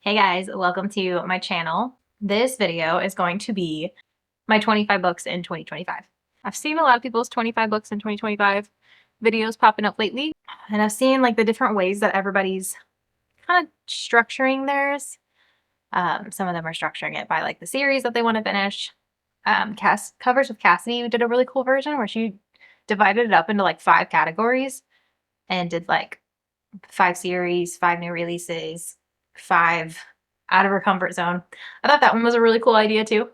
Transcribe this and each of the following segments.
Hey guys, welcome to my channel. This video is going to be my 25 books in 2025. I've seen a lot of people's 25 books in 2025 videos popping up lately, and I've seen like the different ways that everybody's kind of structuring theirs. Some of them are structuring it by like the series that they want to finish. Covers with Cassidy did a really cool version where she divided it up into like 5 categories and did like 5 series, 5 new releases, 5 out of her comfort zone. I thought that one was a really cool idea too.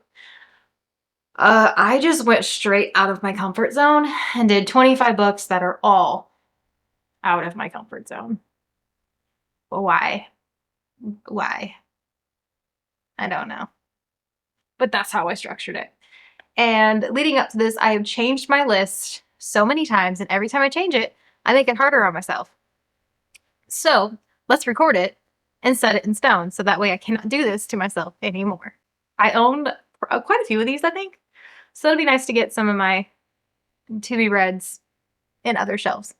I just went straight out of my comfort zone and did 25 books that are all out of my comfort zone. Why? Why? I don't know. But that's how I structured it. And leading up to this, I have changed my list so many times, and every time I change it, I make it harder on myself. So let's record it and set it in stone so that way I cannot do this to myself anymore. I owned quite a few of these, I think. So it'd be nice to get some of my to-be reads in other shelves.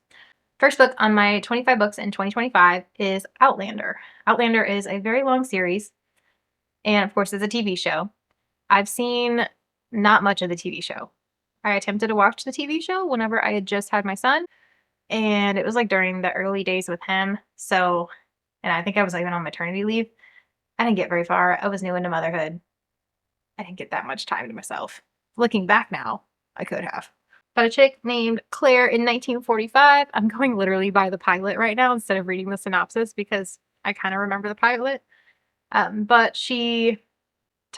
First book on my 25 books in 2025 is Outlander. Outlander is a very long series, and of course, it's a TV show. I've seen not much of the TV show. I attempted to watch the TV show whenever I had just had my son, and it was like during the early days with him. So, and I think I was even on maternity leave. I didn't get very far. I was new into motherhood. I didn't get that much time to myself. Looking back now, I could have. But a chick named Claire in 1945. I'm going literally by the pilot right now instead of reading the synopsis because I kind of remember the pilot. But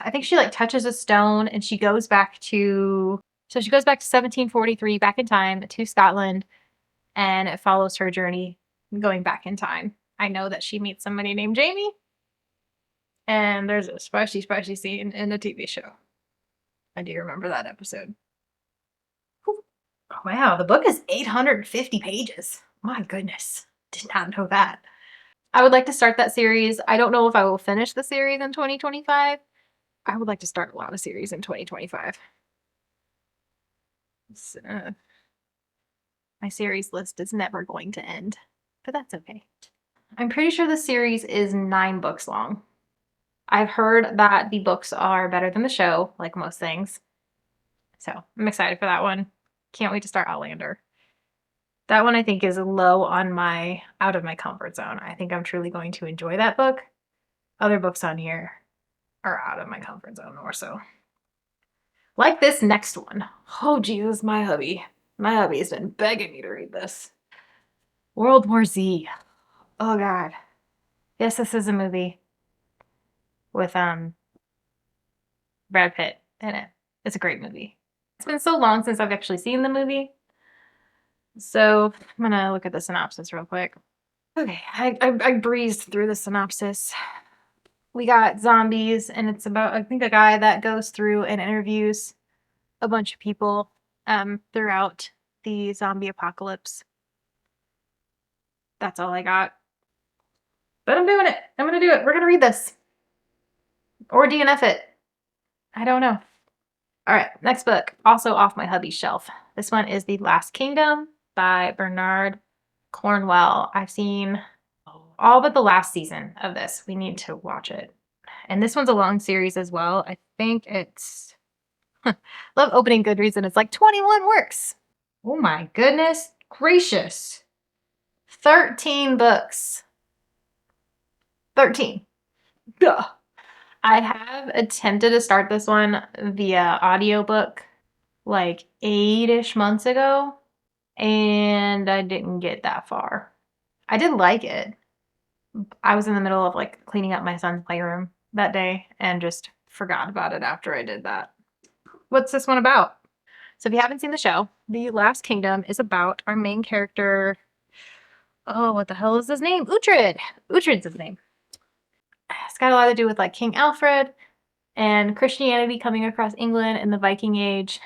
I think she like touches a stone and she goes back to 1743, back in time to Scotland, and it follows her journey going back in time. I know that she meets somebody named Jamie, and there's a spicy scene in the TV show. I do remember that episode. Oh, wow, the book is 850 pages. My goodness, did not know that. I would like to start that series. I don't know if I will finish the series in 2025. I would like to start a lot of series in 2025. My series list is never going to end, but that's okay. I'm pretty sure the series is 9 books long. I've heard that the books are better than the show, like most things. So I'm excited for that one. Can't wait to start Outlander. That one I think is low on my out of my comfort zone. I think I'm truly going to enjoy that book. Other books on here are out of my comfort zone more so. Like this next one. Oh Jesus, my hubby. My hubby has been begging me to read this. World War Z. Oh God. Yes, this is a movie with Brad Pitt in it. It's a great movie. It's been so long since I've actually seen the movie. So I'm gonna look at the synopsis real quick. Okay, I breezed through the synopsis. We got zombies, and it's about, I think, a guy that goes through and interviews a bunch of people throughout the zombie apocalypse. That's all I got. But I'm doing it. I'm gonna do it. We're gonna read this. Or DNF it. I don't know. All right, next book, also off my hubby's shelf. This one is The Last Kingdom by Bernard Cornwell. I've seen all but the last season of this. We need to watch it. And this one's a long series as well. I think it's... Love opening Goodreads and it's like 21 works. Oh my goodness gracious. 13 books. 13. Duh. I have attempted to start this one via audiobook like 8-ish months ago, and I didn't get that far. I did like it. I was in the middle of like cleaning up my son's playroom that day and just forgot about it after I did that. What's this one about? So if you haven't seen the show, The Last Kingdom is about our main character. Oh, what the hell is his name? Uhtred. Uhtred's his name. It's got a lot to do with like King Alfred and Christianity coming across England in the Viking Age,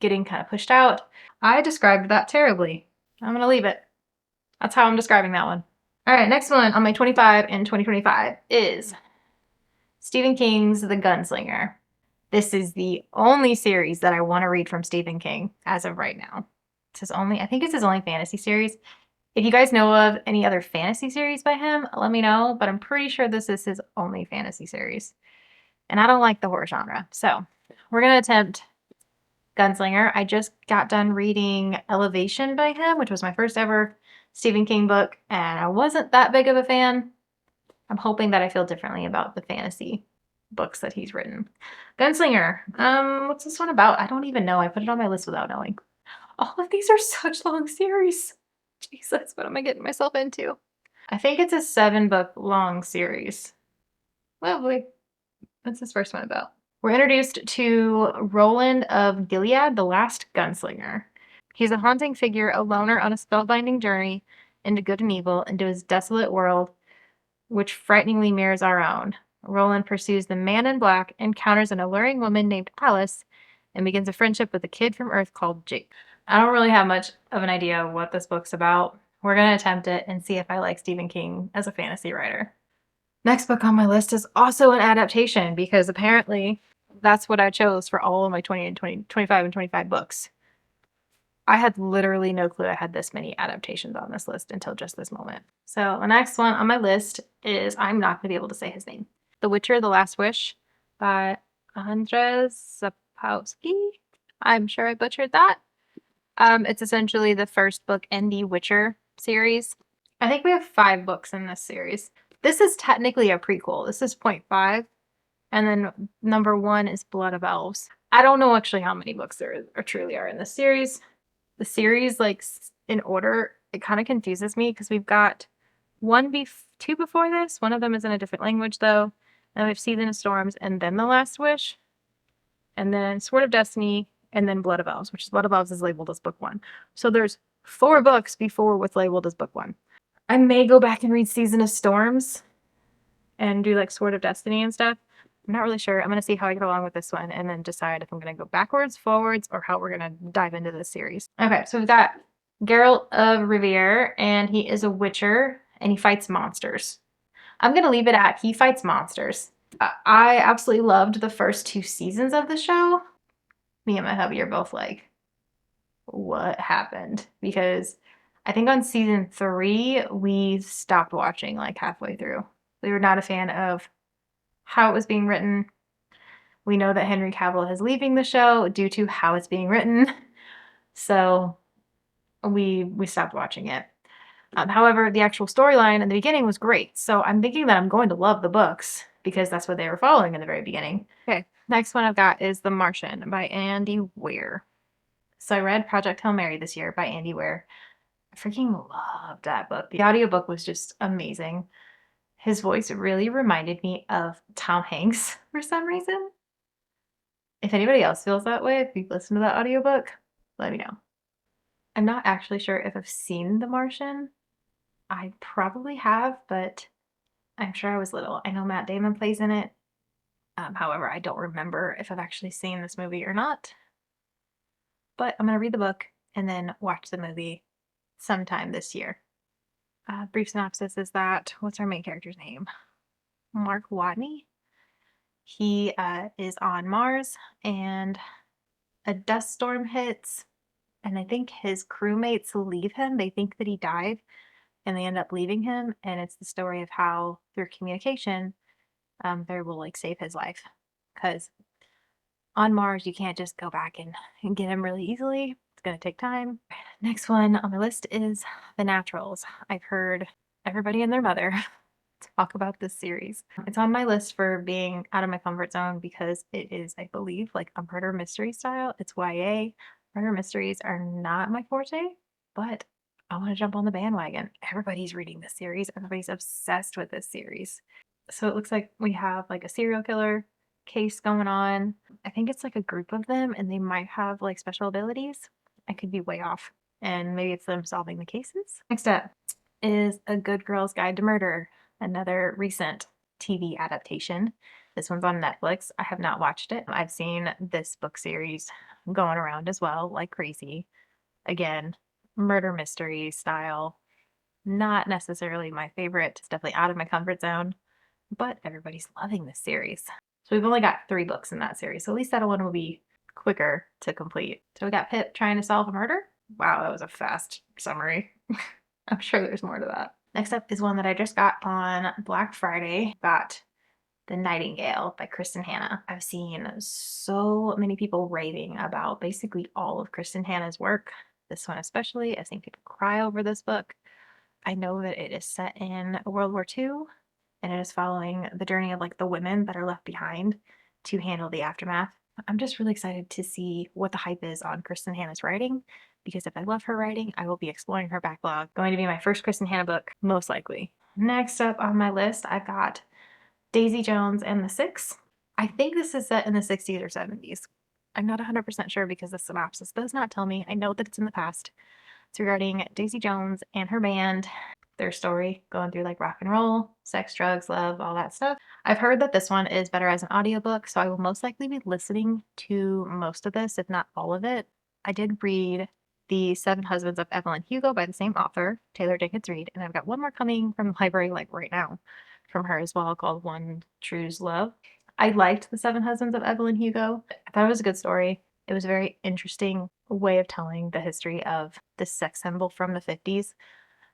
getting kind of pushed out. I described that terribly. I'm going to leave it. That's how I'm describing that one. All right, next one on my 25 in 2025 is Stephen King's The Gunslinger. This is the only series that I want to read from Stephen King as of right now. It's his only, I think it's his only fantasy series. If you guys know of any other fantasy series by him, let me know, but I'm pretty sure this is his only fantasy series. And I don't like the horror genre. So we're going to attempt Gunslinger. I just got done reading Elevation by him, which was my first ever Stephen King book, and I wasn't that big of a fan. I'm hoping that I feel differently about the fantasy books that he's written. Gunslinger. What's this one about? I don't even know. I put it on my list without knowing. All of these are such long series. Jesus, what am I getting myself into? I think it's a 7-book long series. Lovely. What's this first one about? We're introduced to Roland of Gilead, the last gunslinger. He's a haunting figure, a loner on a spellbinding journey into good and evil, into his desolate world, which frighteningly mirrors our own. Roland pursues the man in black, encounters an alluring woman named Alice, and begins a friendship with a kid from Earth called Jake. I don't really have much of an idea of what this book's about. We're going to attempt it and see if I like Stephen King as a fantasy writer. Next book on my list is also an adaptation because apparently that's what I chose for all of my 25 and 25 books. I had literally no clue I had this many adaptations on this list until just this moment. So the next one on my list is, I'm not going to be able to say his name. The Witcher, The Last Wish by Andrzej Sapkowski. I'm sure I butchered that. It's essentially the first book in the Witcher series. I think we have 5 books in this series. This is technically a prequel. This is .5. And then number 1 is Blood of Elves. I don't know actually how many books there truly are in this series. The series, like, in order, it kind of confuses me because we've got 2 before this. One of them is in a different language, though. And we have Season of Storms, and then The Last Wish. And then Sword of Destiny, and then Blood of Elves, which is Blood of Elves is labeled as book 1. So there's 4 books before what's labeled as book 1. I may go back and read Season of Storms and do like Sword of Destiny and stuff. I'm not really sure. I'm going to see how I get along with this one and then decide if I'm going to go backwards, forwards, or how we're going to dive into this series. Okay, so we've got Geralt of Rivia, and he is a witcher, and he fights monsters. I'm going to leave it at he fights monsters. I absolutely loved the first 2 seasons of the show. Me and my hubby are both like, what happened? Because I think on season 3, we stopped watching like halfway through. We were not a fan of how it was being written. We know that Henry Cavill is leaving the show due to how it's being written. So we stopped watching it. However, the actual storyline in the beginning was great. So I'm thinking that I'm going to love the books because that's what they were following in the very beginning. Okay, next one I've got is The Martian by Andy Weir. So I read Project Hail Mary this year by Andy Weir. I freaking loved that book. The audiobook was just amazing. His voice really reminded me of Tom Hanks for some reason. If anybody else feels that way, if you've listened to that audiobook, let me know. I'm not actually sure if I've seen The Martian. I probably have, but I'm sure I was little. I know Matt Damon plays in it. However, I don't remember if I've actually seen this movie or not. But I'm going to read the book and then watch the movie sometime this year. Brief synopsis is that, what's our main character's name? Mark Watney. He is on Mars, and a dust storm hits, and I think his crewmates leave him. They think that he died, and they end up leaving him, and it's the story of how, through communication, they will like save his life. Because on Mars, you can't just go back and get him really easily. It's going to take time. Next one on my list is The Naturals. I've heard everybody and their mother talk about this series. It's on my list for being out of my comfort zone because it is, I believe, like a murder mystery style. It's YA. Murder mysteries are not my forte, but I want to jump on the bandwagon. Everybody's reading this series. Everybody's obsessed with this series. So it looks like we have like a serial killer case going on. I think it's like a group of them and they might have like special abilities. I could be way off. And maybe it's them solving the cases. Next up is A Good Girl's Guide to Murder, another recent TV adaptation. This one's on Netflix. I have not watched it. I've seen this book series going around as well, like crazy. Again, murder mystery style. Not necessarily my favorite. It's definitely out of my comfort zone, but everybody's loving this series. So we've only got 3 books in that series, so at least that one will be quicker to complete. So we got Pip trying to solve a murder. Wow, that was a fast summary. I'm sure there's more to that. Next up is one that I just got on Black Friday. Got The Nightingale by Kristen Hanna. I've seen so many people raving about basically all of Kristen Hanna's work. This one especially. I've seen people cry over this book. I know that it is set in World War II and it is following the journey of like the women that are left behind to handle the aftermath. I'm just really excited to see what the hype is on Kristen Hanna's writing because if I love her writing, I will be exploring her backlog. Going to be my first Kristen Hanna book, most likely. Next up on my list, I've got Daisy Jones and the Six. I think this is set in the 60s or 70s. I'm not 100% sure because the synopsis does not tell me. I know that it's in the past. It's regarding Daisy Jones and her band, their story going through like rock and roll, sex, drugs, love, all that stuff. I've heard that this one is better as an audiobook, so I will most likely be listening to most of this, if not all of it. I did read The Seven Husbands of Evelyn Hugo by the same author, Taylor Jenkins Reid, and I've got one more coming from the library like right now from her as well called One True's Love. I liked The Seven Husbands of Evelyn Hugo. I thought it was a good story. It was a very interesting way of telling the history of this sex symbol from the 50s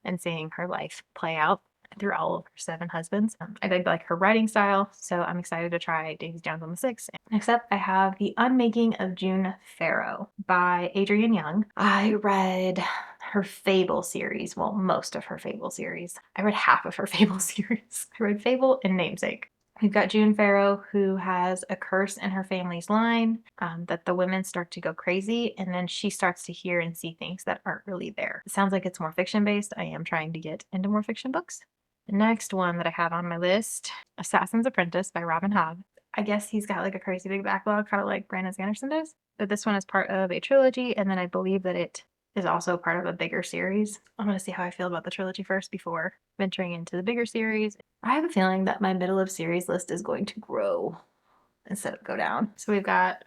and seeing her life play out through all of her seven husbands. I did like her writing style, so I'm excited to try Daisy Jones and the Six. Next up, I have The Unmaking of June Farrow by Adrienne Young. I read her Fable series, well, most of her Fable series. I read half of her Fable series. I read Fable and Namesake. We've got June Farrow, who has a curse in her family's line that the women start to go crazy, and then she starts to hear and see things that aren't really there. It sounds like it's more fiction-based. I am trying to get into more fiction books. The next one that I have on my list, Assassin's Apprentice by Robin Hobb. I guess he's got like a crazy big backlog, kind of like Brandon Sanderson does. But this one is part of a trilogy, and then I believe that it is also part of a bigger series. I'm going to see how I feel about the trilogy first before venturing into the bigger series. I have a feeling that my middle of series list is going to grow instead of go down. So we've got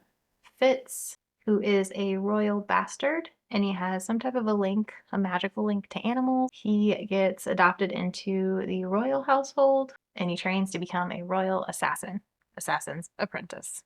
Fitz, who is a royal bastard, and he has some type of a link, a magical link to animals. He gets adopted into the royal household, and he trains to become a royal assassin's apprentice.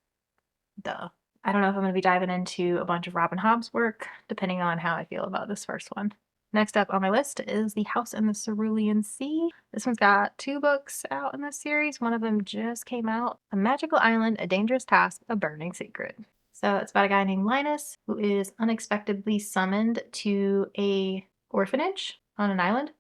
Duh. I don't know if I'm going to be diving into a bunch of Robin Hobb's work, depending on how I feel about this first one. Next up on my list is The House in the Cerulean Sea. This one's got 2 books out in this series. One of them just came out. A Magical Island, A Dangerous Task, A Burning Secret. So it's about a guy named Linus who is unexpectedly summoned to a orphanage on an island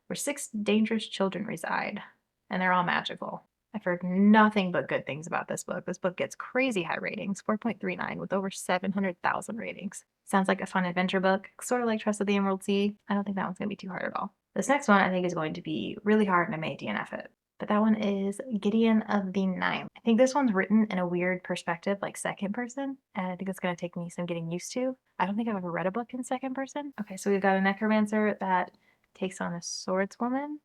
where 6 dangerous children reside, and they're all magical. I've heard nothing but good things about this book. This book gets crazy high ratings, 4.39 with over 700,000 ratings. Sounds like a fun adventure book, sort of like Trust of the Emerald Sea. I don't think that one's going to be too hard at all. This next one I think is going to be really hard and I may DNF it. But that one is Gideon of the Ninth. I think this one's written in a weird perspective, like second person, and I think it's going to take me some getting used to. I don't think I've ever read a book in second person. Okay, so we've got a necromancer that takes on a swordswoman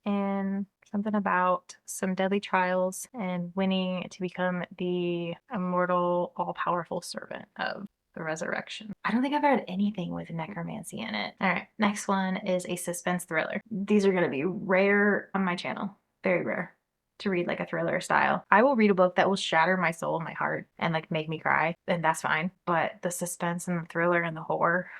and something about some deadly trials and winning to become the immortal, all-powerful servant of the resurrection. I don't think I've read anything with necromancy in it. All right, next one is a suspense thriller. These are going to be rare on my channel. Very rare to read like a thriller style. I will read a book that will shatter my soul and my heart and like make me cry, and that's fine. But the suspense and the thriller and the horror,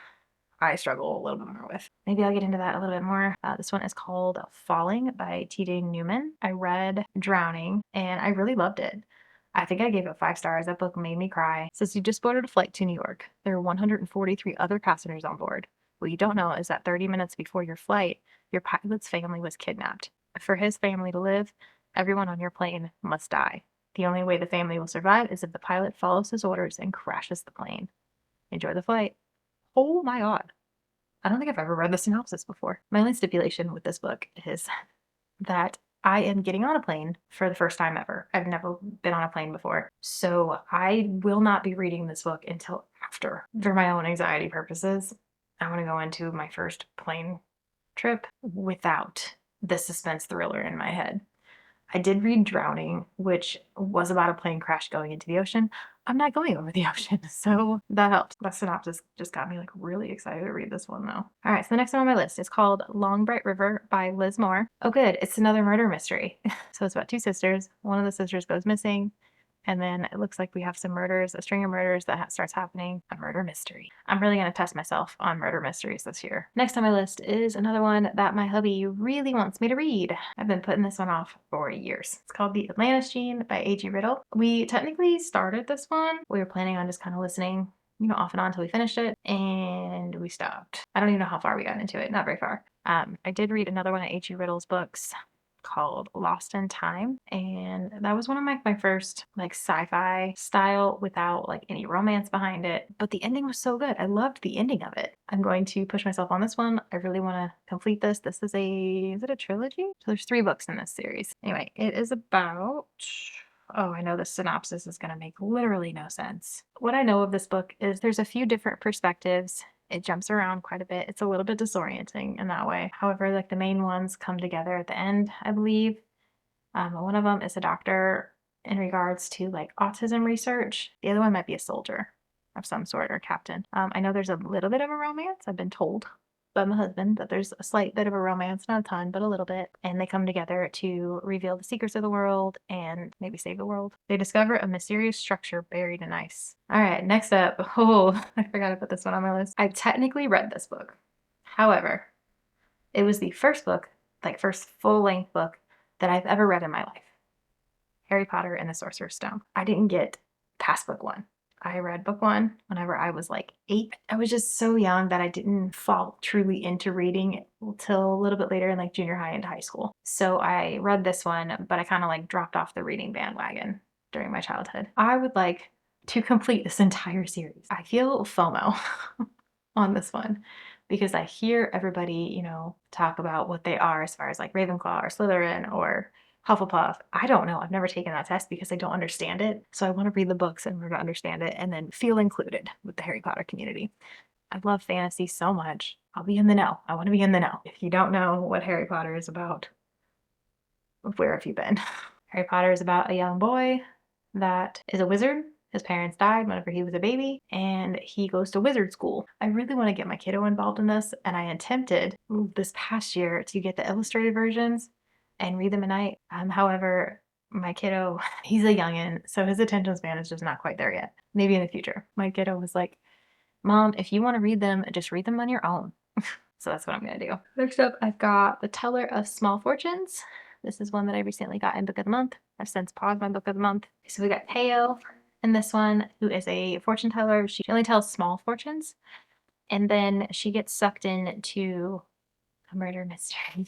I struggle a little bit more with. Maybe I'll get into that a little bit more. This one is called Falling by T.J. Newman. I read Drowning and I really loved it. I think I gave it 5 stars. That book made me cry. It says you just boarded a flight to New York. There are 143 other passengers on board. What you don't know is that 30 minutes before your flight, your pilot's family was kidnapped. For his family to live, everyone on your plane must die. The only way the family will survive is if the pilot follows his orders and crashes the plane. Enjoy the flight. Oh my god. I don't think I've ever read the synopsis before. My only stipulation with this book is that I am getting on a plane for the first time ever. I've never been on a plane before. So I will not be reading this book until after. For my own anxiety purposes, I want to go into my first plane trip without the suspense thriller in my head. I did read Drowning, which was about a plane crash going into the ocean. I'm not going over the ocean, so that helps. That synopsis just got me like really excited to read this one though. All right, so the next one on my list is called Long Bright River by Liz Moore. Oh good, it's another murder mystery. So it's about 2 sisters. One of the sisters goes missing. And then it looks like we have some murders, a string of murders that starts happening, a murder mystery. I'm really going to test myself on murder mysteries this year. Next on my list is another one that my hubby really wants me to read. I've been putting this one off for years. It's called The Atlantis Gene by A.G. Riddle. We technically started this one. We were planning on just kind of listening, off and on until we finished it, and we stopped. I don't even know how far we got into it. Not very far. I did read another one of H.G. Riddle's books called Lost in Time, and that was one of my first like sci-fi style without like any romance behind it, but the ending was so good. I loved the ending of it. I'm going to push myself on this one. I really want to complete this. This is it a trilogy? So there's 3 books in this series. Anyway, it is about, oh, I know the synopsis is going to make literally no sense. What I know of this book is there's a few different perspectives. It jumps around quite a bit. It's a little bit disorienting in that way. However, like the main ones come together at the end, I believe. One of them is a doctor in regards to like autism research. The other one might be a soldier of some sort or captain. I know there's a little bit of a romance. I've been told by my husband that there's a slight bit of a romance, not a ton, but a little bit. And they come together to reveal the secrets of the world and maybe save the world. They discover a mysterious structure buried in ice. All right, next up. Oh, I forgot to put this one on my list. I technically read this book. However, it was the first book, like first full-length book that I've ever read in my life. Harry Potter and the Sorcerer's Stone. I didn't get past book 1. I read book 1 whenever I was like 8. I was just so young that I didn't fall truly into reading until a little bit later in like junior high and high school. So I read this one, but I kind of like dropped off the reading bandwagon during my childhood. I would like to complete this entire series. I feel FOMO on this one because I hear everybody, talk about what they are as far as like Ravenclaw or Slytherin or Hufflepuff. I don't know. I've never taken that test because I don't understand it. So I want to read the books in order to understand it and then feel included with the Harry Potter community. I love fantasy so much. I'll be in the know. I want to be in the know. If you don't know what Harry Potter is about, where have you been? Harry Potter is about a young boy that is a wizard. His parents died whenever he was a baby, and he goes to wizard school. I really want to get my kiddo involved in this, and I attempted this past year to get the illustrated versions and read them at night. However, my kiddo, he's a youngin', so his attention span is just not quite there yet. Maybe in the future. My kiddo was like, Mom, if you want to read them, just read them on your own. So that's what I'm going to do. Next up, I've got The Teller of Small Fortunes. This is one that I recently got in Book of the Month. I've since paused my Book of the Month. So we got Teo in this one, who is a fortune teller. She only tells small fortunes. And then she gets sucked into a murder mystery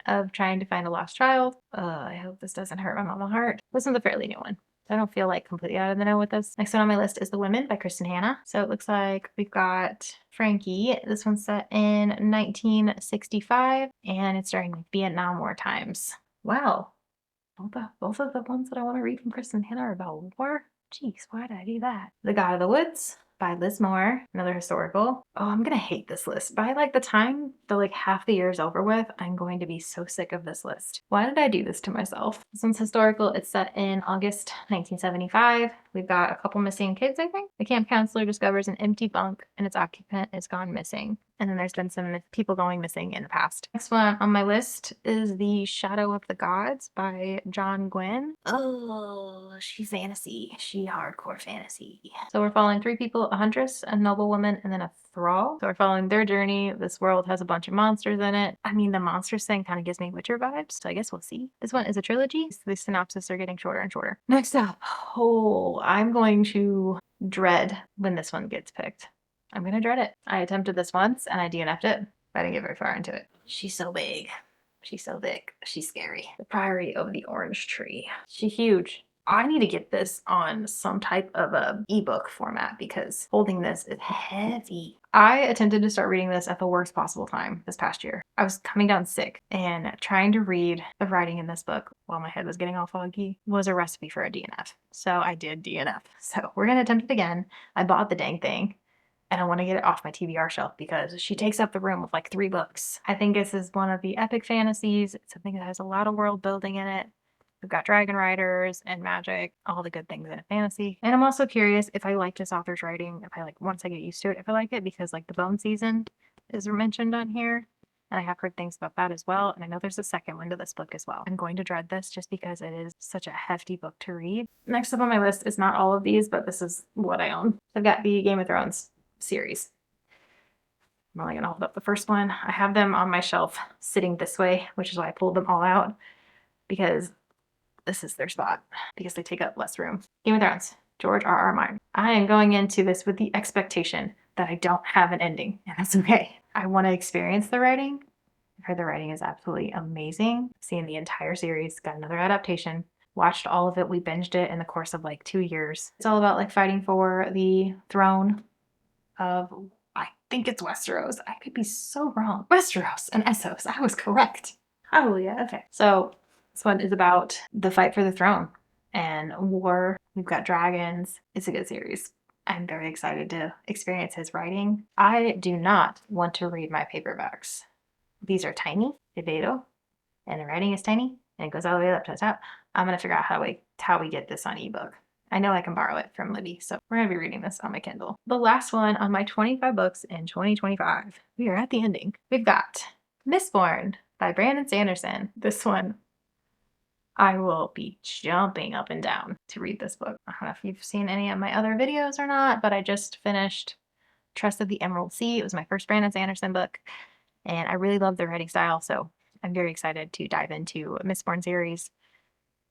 of trying to find a lost child. I hope this doesn't hurt my mama heart. This one's a fairly new one. I don't feel like completely out of the know with this. Next one on my list is The Women by Kristen Hanna. So it looks like we've got Frankie. This one's set in 1965 and it's during Vietnam War times. Wow. Both of the ones that I want to read from Kristen Hanna are about war. Jeez, why did I do that? The God of the Woods by Liz Moore, another historical. Oh, I'm gonna hate this list. By like the time the like half the year is over with, I'm going to be so sick of this list. Why did I do this to myself? This one's historical. It's set in August 1975. We've got a couple missing kids, I think. The camp counselor discovers an empty bunk and its occupant is gone missing. And then there's been some people going missing in the past. Next one on my list is The Shadow of the Gods by John Gwynne. Oh, she's fantasy. She hardcore fantasy. So we're following 3 people, a huntress, a noblewoman, and then a thrall. So we're following their journey. This world has a bunch of monsters in it. I mean, the monsters thing kind of gives me Witcher vibes, so I guess we'll see. This one is a trilogy. So the synopses are getting shorter and shorter. Next up, I'm going to dread when this one gets picked. I'm gonna dread it. I attempted this once and I DNF'd it. I didn't get very far into it. She's so big. She's so thick. She's scary. The Priory of the Orange Tree. She's huge. I need to get this on some type of a ebook format because holding this is heavy. I attempted to start reading this at the worst possible time this past year. I was coming down sick and trying to read the writing in this book while my head was getting all foggy was a recipe for a DNF. So I did DNF. So we're gonna attempt it again. I bought the dang thing. And I want to get it off my TBR shelf because she takes up the room with like 3 books. I think this is one of the epic fantasies. It's something that has a lot of world building in it. We've got dragon riders and magic, all the good things in a fantasy. And I'm also curious if I like this author's writing, if I like, once I get used to it, if I like it, because like the Bone Season is mentioned on here. and I have heard things about that as well. And I know there's a second one to this book as well. I'm going to dread this just because it is such a hefty book to read. Next up on my list is not all of these, but this is what I own. I've got the Game of Thrones series. I'm only going to hold up the first one. I have them on my shelf sitting this way, which is why I pulled them all out, because this is their spot, because they take up less room. Game of Thrones, George R.R. Martin. I am going into this with the expectation that I don't have an ending, and that's okay. I want to experience the writing. I've heard the writing is absolutely amazing. Seen the entire series, got another adaptation, watched all of it. We binged it in the course of like 2 years. It's all about like fighting for the throne of, I think it's Westeros. I could be so wrong. Westeros and Essos. I was correct. Hallelujah. Okay. So this one is about the fight for the throne and war. We've got dragons. It's a good series. I'm very excited to experience his writing. I do not want to read my paperbacks. These are tiny, debato, and the writing is tiny, and it goes all the way up to the top. I'm going to figure out how we get this on ebook. I know I can borrow it from Libby, so we're going to be reading this on my Kindle. The last one on my 25 books in 2025. We are at the ending. We've got Mistborn by Brandon Sanderson. This one, I will be jumping up and down to read this book. I don't know if you've seen any of my other videos or not, but I just finished Trust of the Emerald Sea. It was my first Brandon Sanderson book, and I really love the writing style, so I'm very excited to dive into Mistborn series.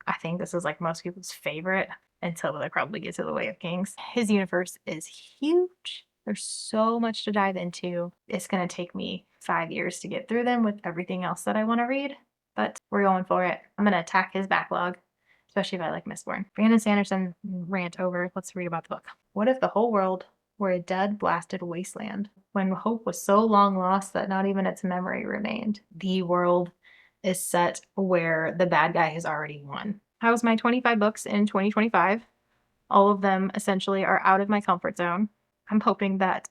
I think this is like most people's favorite until they probably get to the Way of Kings. His universe is huge. There's so much to dive into. It's going to take me 5 years to get through them with everything else that I want to read, but we're going for it. I'm going to attack his backlog, especially if I like Mistborn. Brandon Sanderson rant over. Let's read about the book. What if the whole world were a dead, blasted wasteland, when hope was so long lost that not even its memory remained? The world is set where the bad guy has already won. That was my 25 books in 2025. All of them essentially are out of my comfort zone. I'm hoping that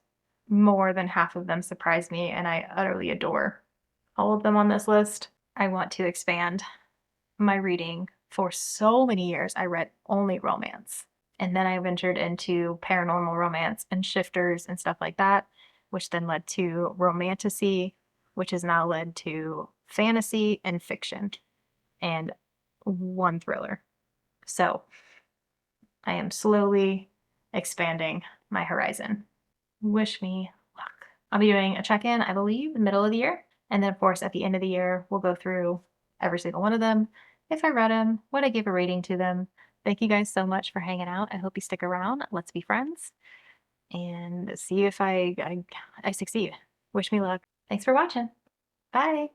more than half of them surprise me, and I utterly adore all of them on this list. I want to expand my reading. For so many years, I read only romance. And then I ventured into paranormal romance and shifters and stuff like that, which then led to romantasy, which has now led to fantasy and fiction, and one thriller. So I am slowly expanding my horizon. Wish me luck. I'll be doing a check-in, I believe, in the middle of the year. And then, of course, at the end of the year, we'll go through every single one of them. If I read them, what I gave a rating to them. Thank you guys so much for hanging out. I hope you stick around. Let's be friends and see if I succeed. Wish me luck. Thanks for watching. Bye.